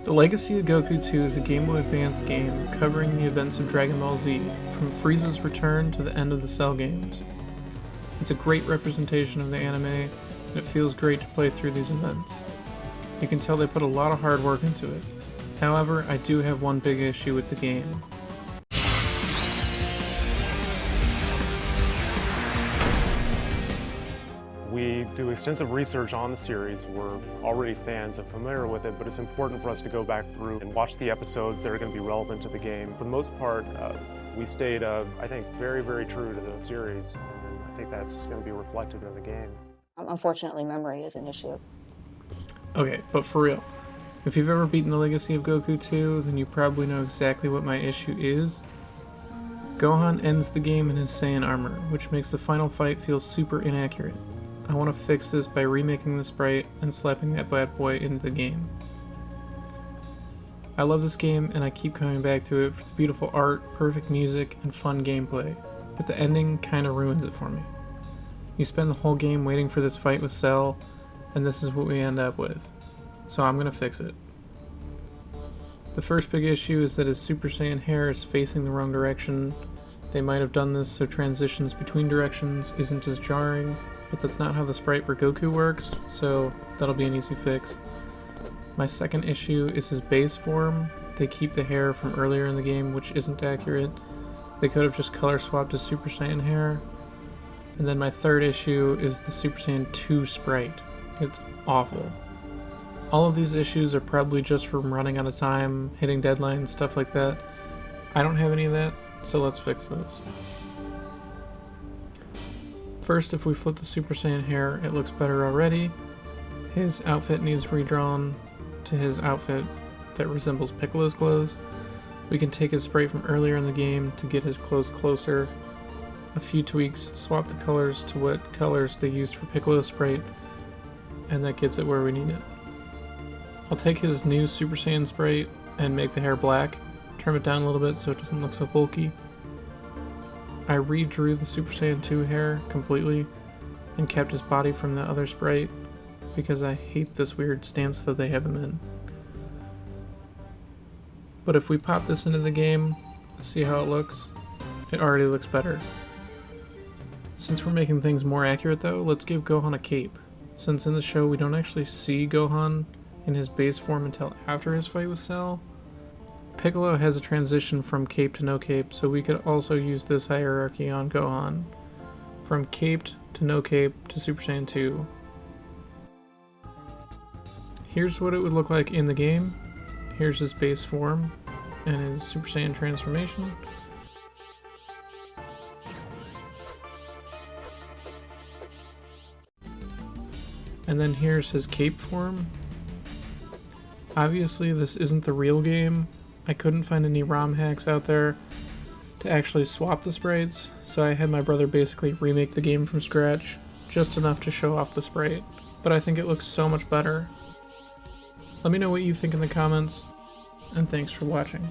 The Legacy of Goku II is a Game Boy Advance game covering the events of Dragon Ball Z, from Frieza's return to the end of the Cell games. It's a great representation of the anime, and it feels great to play through these events. You can tell they put a lot of hard work into it. However, I do have one big issue with the game. We do extensive research on the series. We're already fans and familiar with it, but it's important for us to go back through and watch the episodes that are going to be relevant to the game. For the most part, we stayed, I think, very, very true to the series, and I think that's going to be reflected in the game. Unfortunately, memory is an issue. Okay, but for real, if you've ever beaten the Legacy of Goku II, then you probably know exactly what my issue is. Gohan ends the game in his Saiyan armor, which makes the final fight feel super inaccurate. I want to fix this by remaking the sprite and slapping that bad boy into the game. I love this game and I keep coming back to it for the beautiful art, perfect music, and fun gameplay, but the ending kinda ruins it for me. You spend the whole game waiting for this fight with Cell, and this is what we end up with. So I'm gonna fix it. The first big issue is that his Super Saiyan hair is facing the wrong direction. They might have done this so transitions between directions isn't as jarring, but that's not how the sprite for Goku works, so that'll be an easy fix. My second issue is his base form. They keep the hair from earlier in the game, which isn't accurate. They could have just color swapped his Super Saiyan hair. And then my third issue is the Super Saiyan 2 sprite. It's awful. All of these issues are probably just from running out of time, hitting deadlines, stuff like that. I don't have any of that, so let's fix this. First, if we flip the Super Saiyan hair, it looks better already. His outfit needs redrawn to his outfit that resembles Piccolo's clothes. We can take his sprite from earlier in the game to get his clothes closer. A few tweaks, swap the colors to what colors they used for Piccolo's sprite, and that gets it where we need it. I'll take his new Super Saiyan sprite and make the hair black, trim it down a little bit so it doesn't look so bulky. I redrew the Super Saiyan 2 hair completely and kept his body from the other sprite because I hate this weird stance that they have him in. But if we pop this into the game, see how it looks? It already looks better. Since we're making things more accurate though, let's give Gohan a cape. Since in the show we don't actually see Gohan in his base form until after his fight with Cell, Piccolo has a transition from cape to no cape, so we could also use this hierarchy on Gohan. From caped to no cape to Super Saiyan 2. Here's what it would look like in the game. Here's his base form and his Super Saiyan transformation. And then here's his cape form. Obviously this isn't the real game. I couldn't find any ROM hacks out there to actually swap the sprites, so I had my brother basically remake the game from scratch, just enough to show off the sprite. But I think it looks so much better. Let me know what you think in the comments, and thanks for watching.